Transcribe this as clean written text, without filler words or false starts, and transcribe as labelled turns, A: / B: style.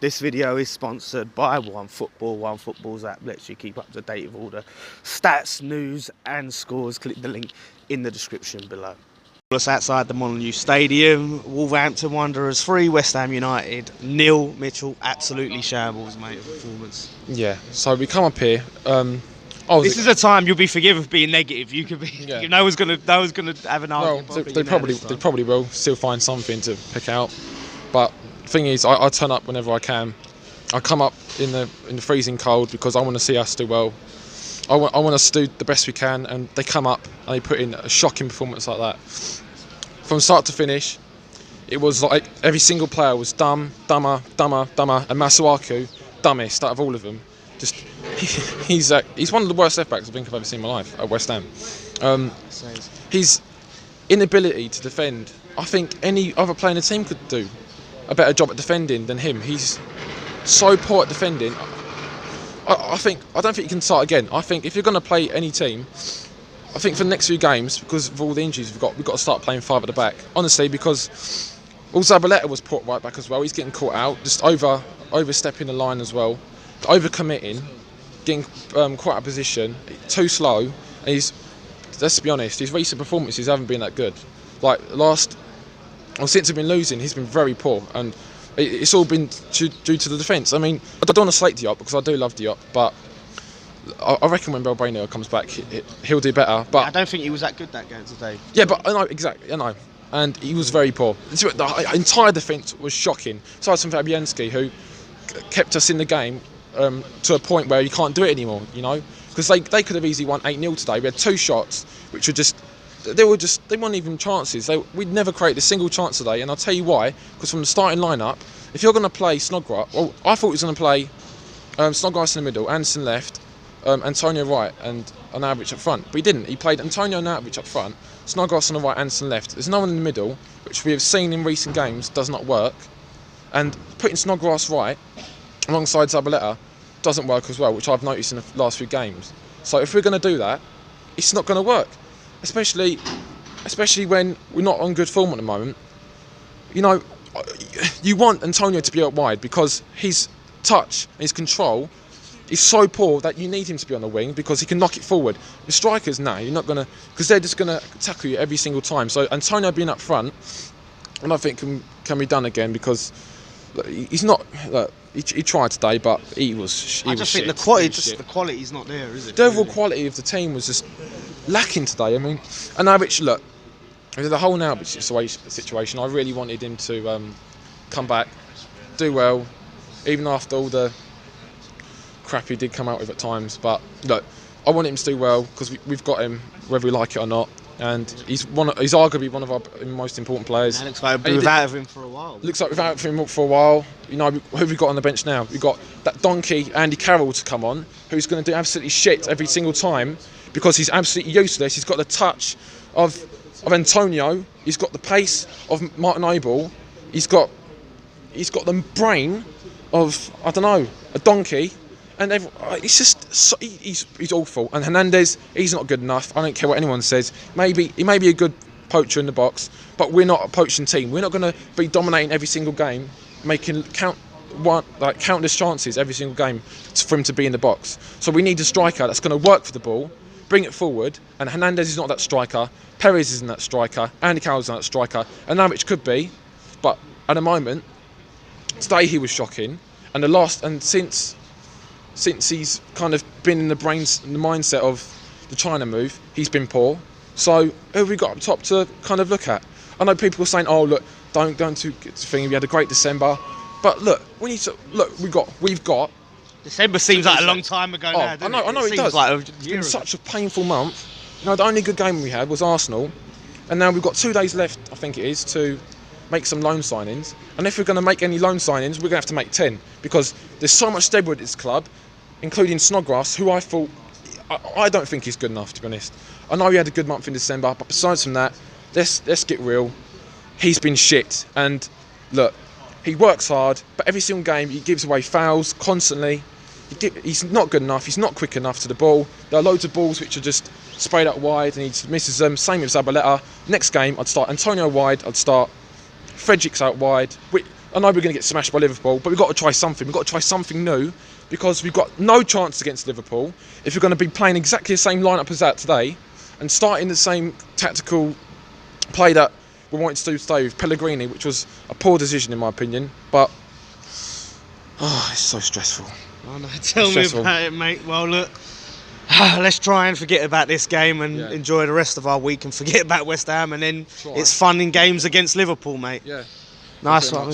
A: This video is sponsored by OneFootball. OneFootball's app lets you keep up to date with all the stats, news and scores. Click the link in the description below. Us outside the Molineux Stadium. Wolverhampton Wanderers 3, West Ham United 0. Mitchell, absolutely shambles, mate, of performance.
B: Yeah, so we come up here.
A: This is a time you'll be forgiven for being negative. You could be. Yeah. No one's gonna have an argument.
B: Well, they probably will still find something to pick out. But the thing is, I turn up whenever I can. I come up in the freezing cold because I want to see us do well. I want us to do the best we can, and they come up and they put in a shocking performance like that. From start to finish, it was like every single player was dumber, and Masuaku, dumbest out of all of them. Just he's one of the worst left backs I think I've ever seen in my life at West Ham. His inability to defend, I think any other player in the team could do a better job at defending than him. He's so poor at defending. I don't think you can start again. I think if you're going to play any team, I think for the next few games, because of all the injuries we've got to start playing 5 at the back. Honestly, because Zabaleta was put right back as well. He's getting caught out, just overstepping the line as well, overcommitting, getting caught out of position, too slow. And let's be honest, his recent performances haven't been that good. Like since we've been losing, he's been very poor, and it's all been due to the defence. I mean, I don't want to slate Diop because I do love Diop, but I reckon when Belbano comes back, he'll do better. But
A: I don't think he was that good that game today.
B: Yeah, but I know exactly. I know, and he was very poor. The entire defence was shocking. Aside from Fabianski, who kept us in the game to a point where you can't do it anymore. You know, because they could have easily won 8-0 today. We had 2 shots, which were they weren't even chances. We'd never created a single chance today, and I'll tell you why. Because from the starting lineup, if you're going to play Snodgrass, well, I thought he was going to play Snodgrass in the middle, Anderson left, Antonio right, and Arnautovic up front. But he didn't. He played Antonio and Arnautovic up front, Snodgrass on the right, Anderson left. There's no one in the middle, which we have seen in recent games does not work. And putting Snodgrass right alongside Zabaleta doesn't work as well, which I've noticed in the last few games. So if we're going to do that, it's not going to work. Especially when we're not on good form at the moment. You know, you want Antonio to be out wide because his touch, his control is so poor that you need him to be on the wing because he can knock it forward. The strikers, no, you're not going to, because they're just going to tackle you every single time. So Antonio being up front, and I think can be done again because he's not. He tried today, but he was.
A: I just think the quality's not there, is it?
B: The overall quality of the team was just lacking today. I mean, and Arnautovic, look, the whole Arnautovic situation, I really wanted him to come back, do well, even after all the crap he did come out with at times. But look, I want him to do well because we've got him, whether we like it or not. And he's arguably one of our most important players.
A: And it looks like we've been without him for a while.
B: Looks like we've had him for a while. You know, who have we got on the bench now? We've got that donkey Andy Carroll to come on, who's going to do absolutely shit every single time because he's absolutely useless. He's got the touch of Antonio. He's got the pace of Martin Abel. He's got the brain of, I don't know, a donkey. And it's just he's awful. And Hernandez, he's not good enough. I don't care what anyone says. He may be a good poacher in the box, but we're not a poaching team. We're not going to be dominating every single game, making countless chances every single game for him to be in the box. So we need a striker that's going to work for the ball, bring it forward. And Hernandez is not that striker. Perez isn't that striker. Andy Carroll's not that striker. And now which could be, but at the moment, today he was shocking. And since he's kind of been in the mindset of the China move, he's been poor. So who have we got up top to kind of look at? I know people are saying, "Oh, look, don't go into thing. We had a great December," but look, we need to look. We've got.
A: December seems like a long time ago now.
B: I know it does. It's been such a painful month. You know, the only good game we had was Arsenal, and now we've got 2 days left. I think it is to make some loan signings. And if we're going to make any loan signings, we're going to have to make 10 because there's so much debut at this club, including Snodgrass, who I don't think he's good enough, to be honest. I know he had a good month in December, but besides from that, let's get real. He's been shit. And look, he works hard, but every single game he gives away fouls constantly. He's not good enough. He's not quick enough to the ball. There are loads of balls which are just sprayed out wide and he misses them. Same with Zabaleta. Next game, I'd start Antonio wide. I'd start Fredericks out wide. I know we're going to get smashed by Liverpool, but we've got to try something. We've got to try something new because we've got no chance against Liverpool. If we're going to be playing exactly the same lineup as that today and starting the same tactical play that we wanted to do today with Pellegrini, which was a poor decision in my opinion, but it's so stressful.
A: Oh no, tell me about it, mate. Well, look, let's try and forget about this game and enjoy the rest of our week and forget about West Ham, and then it's fun in games against Liverpool, mate.
B: Yeah.
A: Nice one.